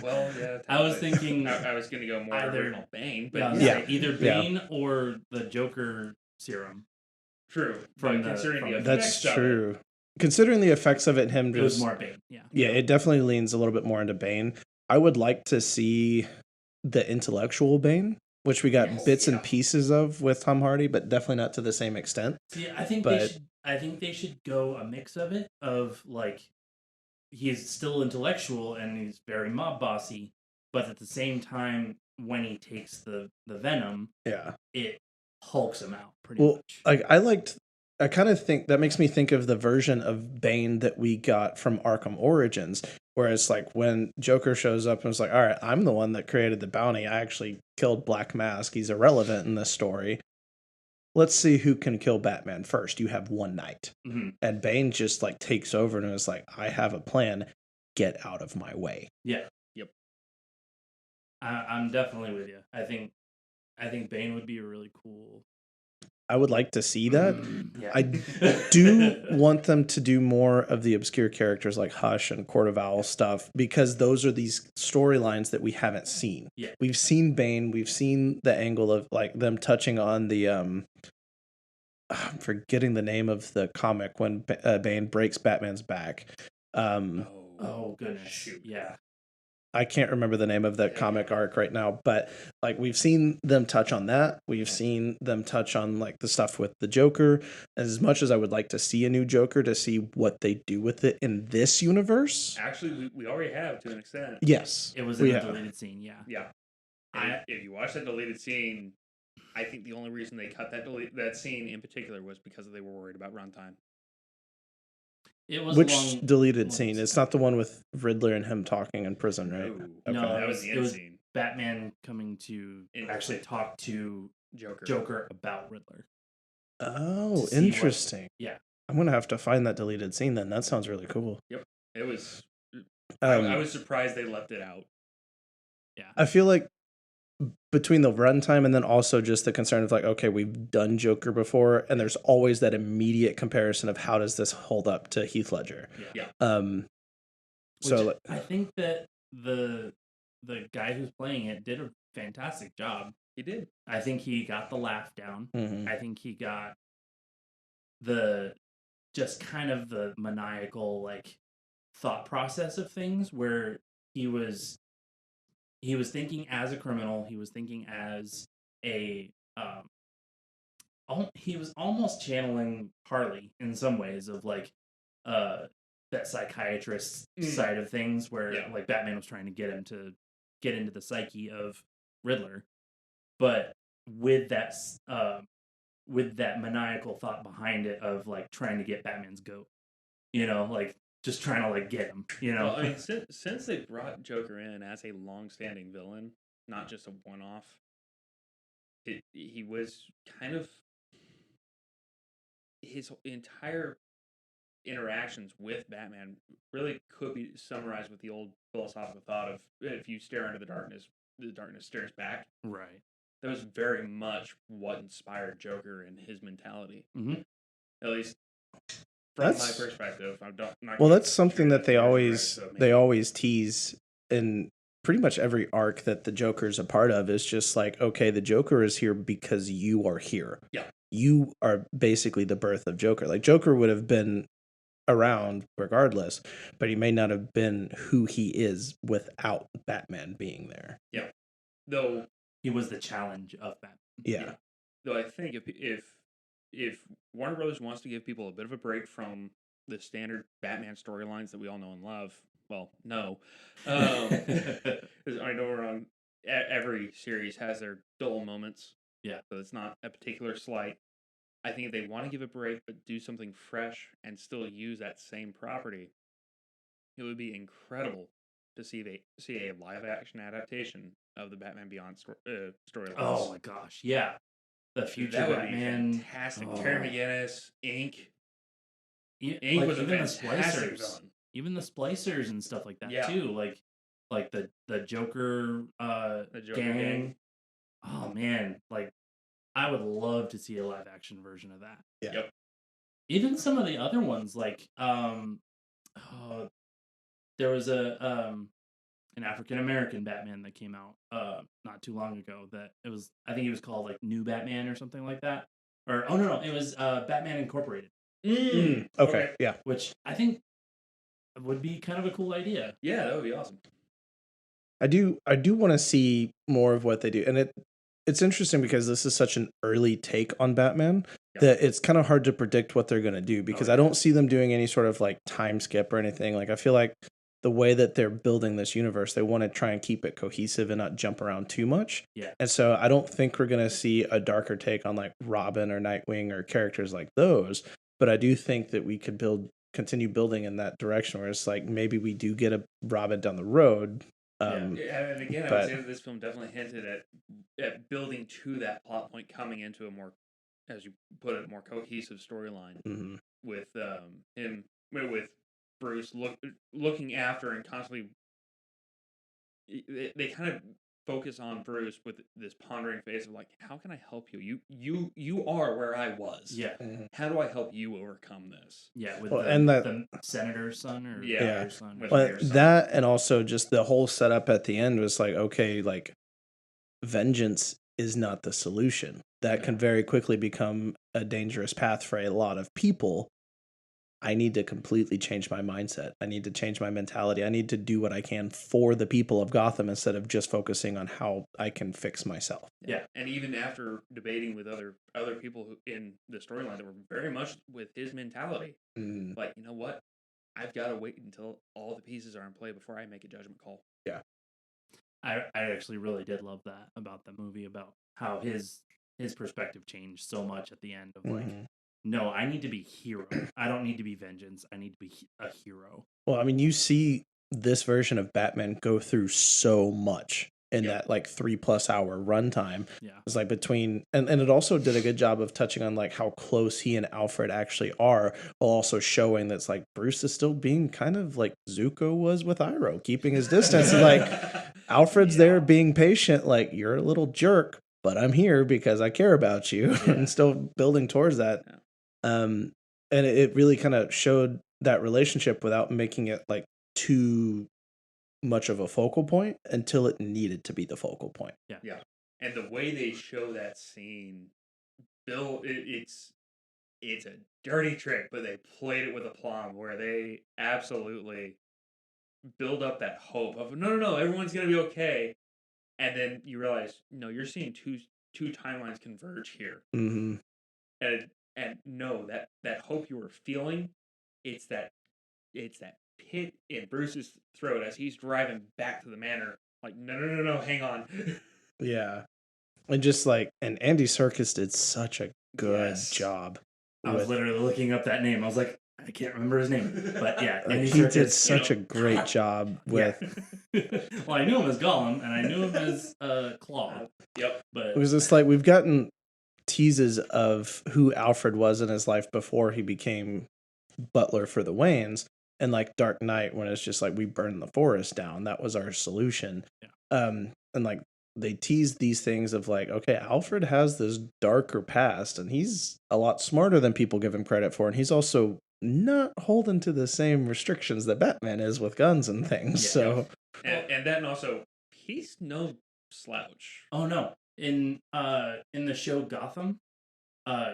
Speaker 2: Well, yeah.
Speaker 1: I was thinking
Speaker 2: I was going to go more original Bane, but
Speaker 1: either Bane or the Joker serum.
Speaker 2: True. Considering the effects
Speaker 3: that's true. Considering the effects of it, him just
Speaker 1: it was more Bane. Yeah.
Speaker 3: Yeah, it definitely leans a little bit more into Bane. I would like to see the intellectual Bane, which we got bits and pieces of with Tom Hardy, but definitely not to the same extent.
Speaker 1: See, I think they should go a mix of it, of like he's still intellectual and he's very mob bossy, but at the same time, when he takes the venom, it hulks him out pretty much.
Speaker 3: I kind of think that makes me think of the version of Bane that we got from Arkham Origins, where it's like when Joker shows up and it's like, all right, I'm the one that created the bounty. I actually killed Black Mask. He's irrelevant in this story. Let's see who can kill Batman first. You have one night.
Speaker 1: Mm-hmm.
Speaker 3: And Bane just like takes over and is like, I have a plan. Get out of my way.
Speaker 1: Yeah.
Speaker 2: Yep.
Speaker 1: I'm definitely with you. I think Bane would be a really cool.
Speaker 3: I would like to see that.
Speaker 1: Yeah.
Speaker 3: I do want them to do more of the obscure characters like Hush and Court of Owl stuff, because those are these storylines that we haven't seen.
Speaker 1: Yeah.
Speaker 3: We've seen Bane. We've seen the angle of like them touching on the I'm forgetting the name of the comic when Bane breaks Batman's back.
Speaker 1: Oh goodness. Shoot. Yeah.
Speaker 3: I can't remember the name of that comic arc right now, but like we've seen them touch on that. We've seen them touch on like the stuff with the Joker. As much as I would like to see a new Joker to see what they do with it in this universe.
Speaker 2: Actually, we already have to an extent.
Speaker 3: Yes.
Speaker 1: It was in a deleted scene, yeah.
Speaker 2: Yeah. If you watch that deleted scene, I think the only reason they cut that scene in particular was because they were worried about runtime.
Speaker 1: It was
Speaker 3: Which deleted scene? It's not the one with Riddler and him talking in prison, right?
Speaker 1: No,
Speaker 2: that was the end scene.
Speaker 1: Batman coming to actually talk to Joker about Riddler.
Speaker 3: Oh, interesting.
Speaker 1: Yeah.
Speaker 3: I'm going to have to find that deleted scene then. That sounds really cool.
Speaker 2: Yep. It was... I was surprised they left it out.
Speaker 1: Yeah.
Speaker 3: I feel like between the runtime and then also just the concern of like, okay, we've done Joker before, and there's always that immediate comparison of how does this hold up to Heath Ledger.
Speaker 2: Yeah.
Speaker 3: So
Speaker 1: I think that the guy who's playing it did a fantastic job.
Speaker 2: He did.
Speaker 1: I think he got the laugh down.
Speaker 3: Mm-hmm.
Speaker 1: I think he got the just kind of the maniacal like thought process of things where he was thinking as a criminal, he was thinking as a he was almost channeling Harley in some ways of like that psychiatrist side of things where like Batman was trying to get him to get into the psyche of Riddler, but with that maniacal thought behind it of like trying to get Batman's goat, like just trying to like get him,
Speaker 2: Well, I mean, since they brought Joker in as a long-standing villain, not just a one-off, he was kind of his entire interactions with Batman really could be summarized with the old philosophical thought of if you stare into the darkness stares back.
Speaker 1: Right.
Speaker 2: That was very much what inspired Joker and his mentality.
Speaker 1: Mm-hmm.
Speaker 2: At least from my perspective.
Speaker 3: That's something that they always tease in pretty much every arc that the Joker's a part of is just like, okay, the Joker is here because you are here.
Speaker 2: Yeah.
Speaker 3: You are basically the birth of Joker. Like Joker would have been around regardless, but he may not have been who he is without Batman being there.
Speaker 2: Yeah. Though
Speaker 1: he was the challenge of Batman.
Speaker 3: Yeah.
Speaker 2: Though I think if Warner Brothers wants to give people a bit of a break from the standard Batman storylines that we all know and love, well, no. I know we're on every series has their dull moments.
Speaker 1: Yeah.
Speaker 2: So it's not a particular slight. I think if they want to give a break but do something fresh and still use that same property, it would be incredible to see a live action adaptation of the Batman Beyond storylines.
Speaker 1: Oh my gosh, yeah. The future
Speaker 2: that would
Speaker 1: Batman.
Speaker 2: Be fantastic. Terry McGinnis, Ink.
Speaker 1: Ink
Speaker 2: was
Speaker 1: even
Speaker 2: a
Speaker 1: the
Speaker 2: fantastic
Speaker 1: splicers.
Speaker 2: villain.
Speaker 1: Even the splicers and stuff like that
Speaker 2: Yeah.
Speaker 1: too. Like the Joker gang. Oh man, like I would love to see a live action version of that.
Speaker 3: Yeah.
Speaker 2: Yep.
Speaker 1: Even some of the other ones, like there was an African American Batman that came out not too long ago. That it was, I think it was called like New Batman or something like that. Or no, it was Batman Incorporated.
Speaker 3: Okay, yeah.
Speaker 1: Which I think would be kind of a cool idea.
Speaker 2: Yeah, that would be awesome.
Speaker 3: I do want to see more of what they do, and it's interesting because this is such an early take on Batman that it's kind of hard to predict what they're going to do because I don't see them doing any sort of like time skip or anything. Like I feel like the way that they're building this universe, they want to try and keep it cohesive and not jump around too much.
Speaker 1: Yeah.
Speaker 3: And so I don't think we're going to see a darker take on like Robin or Nightwing or characters like those. But I do think that we could continue building in that direction where it's like maybe we do get a Robin down the road.
Speaker 2: And again, I would say that this film definitely hinted at building to that plot point coming into a more, as you put it, more cohesive storyline with him with Bruce looking after and constantly. They kind of focus on Bruce with this pondering face of like, how can I help you? You are where I was.
Speaker 1: Yeah.
Speaker 2: How do I help you overcome this?
Speaker 1: Yeah, with the senator's son or mayor's son.
Speaker 3: That and also just the whole setup at the end was like, okay, like vengeance is not the solution. That can very quickly become a dangerous path for a lot of people. I need to completely change my mindset. I need to change my mentality. I need to do what I can for the people of Gotham instead of just focusing on how I can fix myself.
Speaker 2: Yeah. And even after debating with other people in the storyline that were very much with his mentality, like, you know what? I've got to wait until all the pieces are in play before I make a judgment call.
Speaker 3: Yeah.
Speaker 1: I actually really did love that about the movie, about how his perspective changed so much at the end of like, no, I need to be hero. I don't need to be vengeance. I need to be a hero.
Speaker 3: Well, I mean, you see this version of Batman go through so much in that like 3+ hour runtime.
Speaker 1: Yeah.
Speaker 3: It's like between, and it also did a good job of touching on like how close he and Alfred actually are, while also showing that's like Bruce is still being kind of like Zuko was with Iroh, keeping his distance. And like Alfred's there being patient, like you're a little jerk, but I'm here because I care about you, and still building towards that. And it really kind of showed that relationship without making it like too much of a focal point until it needed to be the focal point.
Speaker 2: Yeah. And the way they show that scene, Bill, it's a dirty trick, but they played it with aplomb, where they absolutely build up that hope of no, everyone's gonna be okay, and then you realize no, you're seeing two timelines converge here, and no, that hope you were feeling, it's that pit in Bruce's throat as he's driving back to the manor. Like no, hang on.
Speaker 3: Yeah. And just like, and Andy Serkis did such a good job.
Speaker 1: I was literally looking up that name. I was like, I can't remember his name, but yeah,
Speaker 3: like
Speaker 1: Andy
Speaker 3: he
Speaker 1: Serkis,
Speaker 3: did such a great job with.
Speaker 1: Well, I knew him as Gollum, and I knew him as Claw.
Speaker 2: Yep.
Speaker 1: But
Speaker 3: it was just like we've gotten teases of who Alfred was in his life before he became butler for the Waynes, and like Dark Knight when it's just like we burned the forest down, that was our solution. And like they teased these things of like, okay, Alfred has this darker past and he's a lot smarter than people give him credit for, and he's also not holding to the same restrictions that Batman is with guns and things.
Speaker 2: And then also he's no slouch.
Speaker 1: Oh no. In the show Gotham,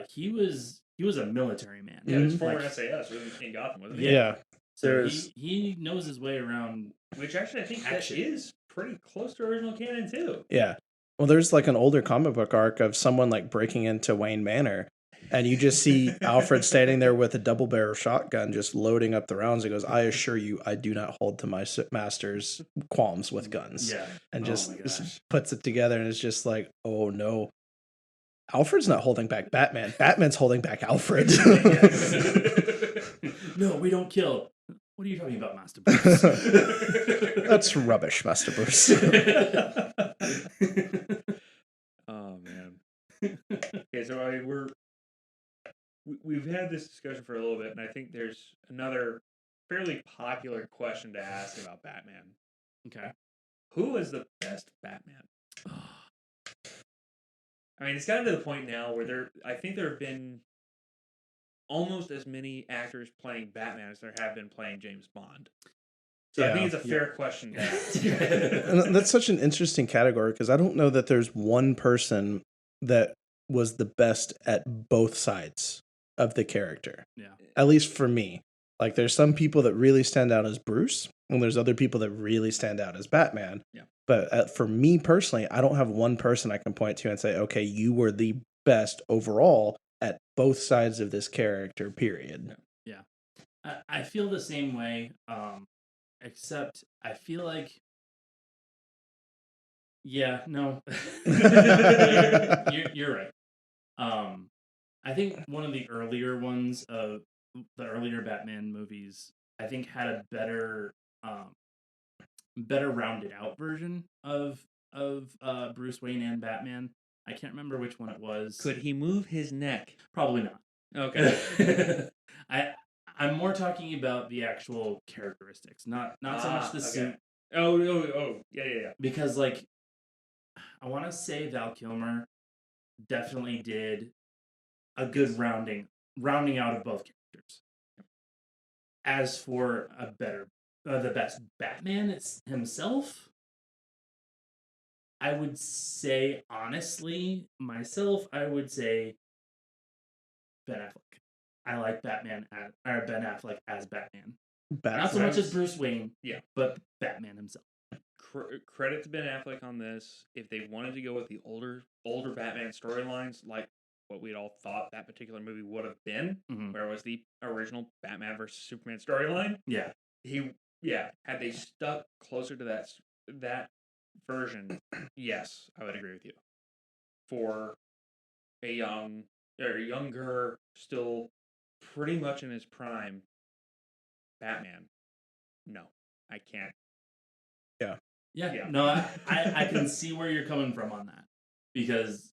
Speaker 1: he was a military man.
Speaker 2: Yeah, he was former SAS in Gotham, wasn't he?
Speaker 3: Yeah.
Speaker 1: So he knows his way around.
Speaker 2: Which actually I think that is pretty close to original canon too.
Speaker 3: Yeah. Well, there's like an older comic book arc of someone like breaking into Wayne Manor, and you just see Alfred standing there with a double barrel shotgun just loading up the rounds. He goes, I assure you, I do not hold to my master's qualms with guns.
Speaker 1: Yeah.
Speaker 3: And just puts it together, and it's just like, oh no. Alfred's not holding back Batman. Batman's holding back Alfred.
Speaker 1: No, we don't kill. What are you talking about, Master Bruce?
Speaker 3: That's rubbish, Master Bruce.
Speaker 2: Oh man. Okay, so we've had this discussion for a little bit, and I think there's another fairly popular question to ask about Batman.
Speaker 1: Okay.
Speaker 2: Who is the best Batman? I mean, it's gotten to the point now where I think there have been almost as many actors playing Batman as there have been playing James Bond. So I think it's a fair question to ask.
Speaker 3: And that's such an interesting category because I don't know that there's one person that was the best at both sides of the character.
Speaker 1: Yeah.
Speaker 3: At least for me. Like there's some people that really stand out as Bruce, and there's other people that really stand out as Batman.
Speaker 2: Yeah.
Speaker 3: But for me personally, I don't have one person I can point to and say, okay, you were the best overall at both sides of this character, period.
Speaker 1: Yeah. I feel the same way, except I feel like, no. You're right. I think one of the earlier ones of the earlier Batman movies, I think had a better rounded out version of Bruce Wayne and Batman. I can't remember which one it was.
Speaker 2: Could he move his neck?
Speaker 1: Probably not.
Speaker 2: Okay.
Speaker 1: I'm more talking about the actual characteristics, not so much the suit.
Speaker 2: Oh, yeah.
Speaker 1: Because like, I want to say Val Kilmer definitely did a good rounding out of both characters. As for the best Batman, it's himself. I would say, honestly, myself, I would say Ben Affleck. I like Batman or Ben Affleck as Batman.
Speaker 3: Batman.
Speaker 1: Not so much as Bruce Wayne,
Speaker 2: Yeah.
Speaker 1: but Batman himself.
Speaker 2: Credit to Ben Affleck on this. If they wanted to go with the older Batman storylines, like what we'd all thought that particular movie would have been, where it was the original Batman versus Superman storyline.
Speaker 1: Yeah.
Speaker 2: Had they stuck closer to that version, yes, I would agree with you. For a younger, still pretty much in his prime Batman, no, I can't.
Speaker 1: Yeah. No, I can see where you're coming from on that, because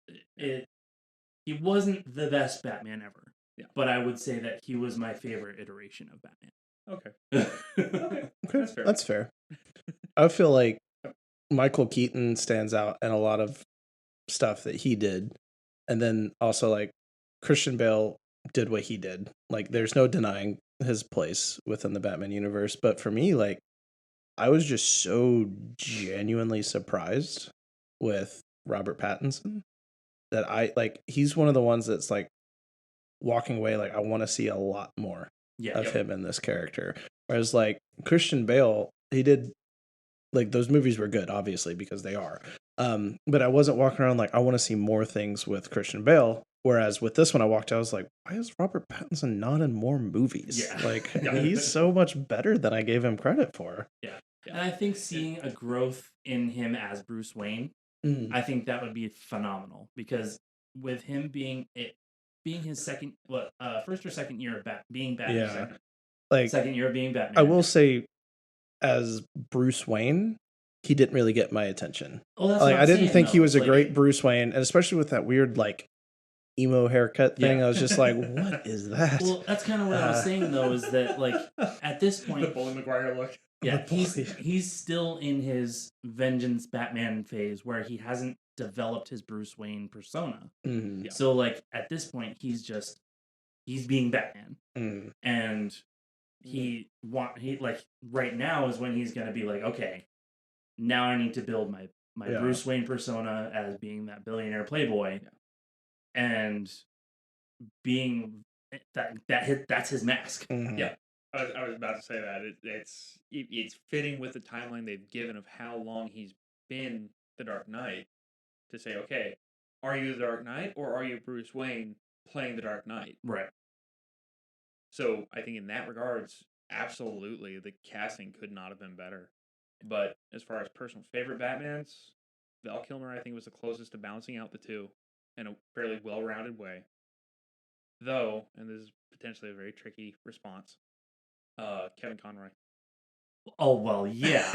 Speaker 1: he wasn't the best Batman ever.
Speaker 2: Yeah.
Speaker 1: But I would say that he was my favorite iteration of Batman.
Speaker 2: Okay. Okay.
Speaker 3: That's fair. I feel like Michael Keaton stands out in a lot of stuff that he did. And then also, like, Christian Bale did what he did. Like, there's no denying his place within the Batman universe. But for me, like, I was just so genuinely surprised with Robert Pattinson that he's one of the ones that's like walking away like, I want to see a lot more of him in this character. Whereas like Christian Bale, he did, like, those movies were good, obviously, because they are. But I wasn't walking around like, I want to see more things with Christian Bale. Whereas with this one, I walked out, I was like, why is Robert Pattinson not in more movies?
Speaker 1: Yeah.
Speaker 3: Like, he's so much better than I gave him credit for.
Speaker 1: Yeah. And I think seeing a growth in him as Bruce Wayne, I think that would be phenomenal, because with him being his first or second year of being Batman, second year of being Batman.
Speaker 3: I will say, as Bruce Wayne, he didn't really get my attention.
Speaker 1: Oh, that's
Speaker 3: like,
Speaker 1: what
Speaker 3: I didn't
Speaker 1: saying,
Speaker 3: think
Speaker 1: though.
Speaker 3: he was a great Bruce Wayne, and especially with that weird like emo haircut thing. I was just like, what is that?
Speaker 1: Well, that's kind of what I was saying, though, is that like at this point,
Speaker 2: the Bully McGuire look.
Speaker 1: Yeah, he's still in his vengeance Batman phase where he hasn't developed his Bruce Wayne persona.
Speaker 3: Mm-hmm.
Speaker 1: Yeah. So like at this point, he's being Batman, and he like right now is when he's gonna be like, okay, now I need to build my Bruce Wayne persona as being that billionaire playboy, and being that's his mask.
Speaker 3: Mm-hmm.
Speaker 2: Yeah. I was about to say that it's fitting with the timeline they've given of how long he's been the Dark Knight to say, okay, are you the Dark Knight or are you Bruce Wayne playing the Dark Knight?
Speaker 1: Right.
Speaker 2: So I think in that regards, absolutely, the casting could not have been better. But as far as personal favorite Batmans, Val Kilmer I think was the closest to balancing out the two in a fairly well-rounded way. Though, and this is potentially a very tricky response, Kevin Conroy.
Speaker 1: Oh, well, yeah.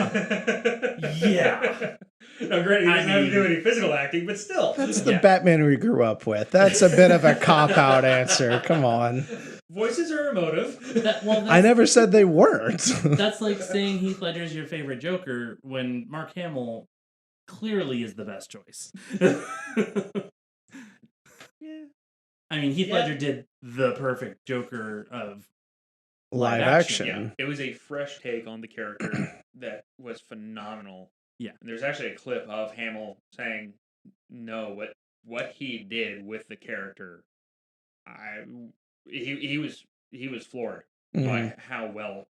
Speaker 1: Yeah.
Speaker 2: No, granted, he doesn't have to do any physical acting, but still.
Speaker 3: That's the Batman we grew up with. That's a bit of a cop-out answer. Come on.
Speaker 2: Voices are emotive.
Speaker 3: I never said they weren't.
Speaker 1: That's like saying Heath Ledger's your favorite Joker when Mark Hamill clearly is the best choice.
Speaker 2: Yeah.
Speaker 1: I mean, Heath Ledger did the perfect Joker of
Speaker 3: live action.
Speaker 2: Yeah, it was a fresh take on the character that was phenomenal.
Speaker 1: Yeah,
Speaker 2: and there's actually a clip of Hamill saying, "No, what he did with the character, he was floored by how well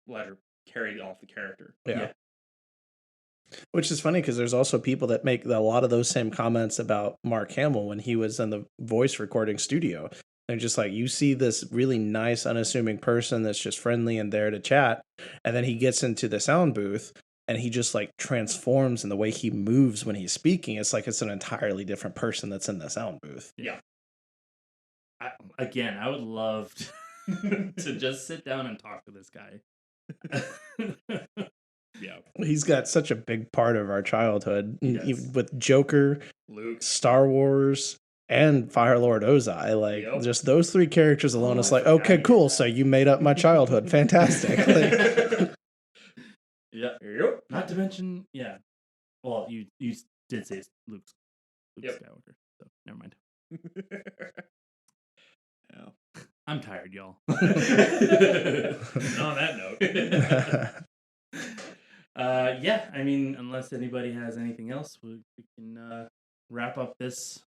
Speaker 2: Ledger carried off the character."
Speaker 3: Yeah. Which is funny because there's also people that make a lot of those same comments about Mark Hamill when he was in the voice recording studio. They're just like, you see this really nice, unassuming person that's just friendly and there to chat. And then he gets into the sound booth and he just like transforms in the way he moves when he's speaking. It's like it's an entirely different person that's in the sound booth.
Speaker 2: Yeah.
Speaker 1: I would love to just sit down and talk to this guy.
Speaker 2: Yeah,
Speaker 3: he's got such a big part of our childhood with Joker,
Speaker 2: Luke,
Speaker 3: Star Wars, and Firelord Ozai. Like just those three characters alone. It's like, okay, cool. So you made up my childhood. Fantastic.
Speaker 1: Yeah.
Speaker 2: Yep.
Speaker 1: Not to mention, well, you did say Luke Skywalker, so never mind.
Speaker 2: Yeah.
Speaker 1: I'm tired, y'all.
Speaker 2: On that note.
Speaker 1: I mean, unless anybody has anything else, we can wrap up this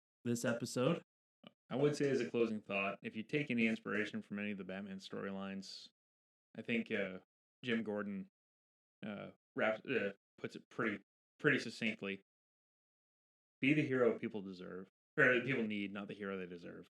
Speaker 1: episode.
Speaker 2: I would say as a closing thought, if you take any inspiration from any of the Batman storylines, I think Jim Gordon puts it pretty succinctly. Be the hero people deserve, or people need, not the hero they deserve.